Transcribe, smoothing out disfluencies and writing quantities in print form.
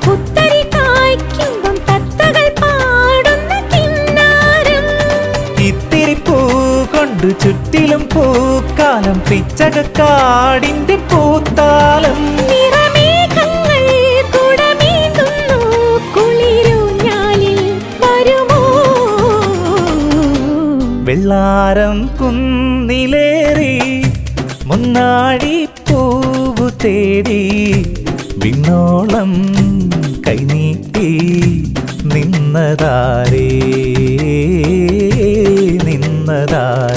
പുത്തരി കായ്ക്കുമ്പം തത്തകൾ പാടുന്ന കിന്നാരം. ഇത്തിരി പൂ കൊണ്ട് ചുറ്റിലും പൂക്കാലം പിച്ചകക്കാടിന്റെ പൂത്താലം. നിറമേഘങ്ങൾ കുടമേന്തുന്നു കുളിരൂഞ്ഞാലിൽ വരുമോ? വെള്ളാരം കുന്നിലേറി മുന്നാടി പൂവു തേടി വിണ്ണോളം കൈനീട്ടി നിന്നതാരേ നിന്നതാരേ.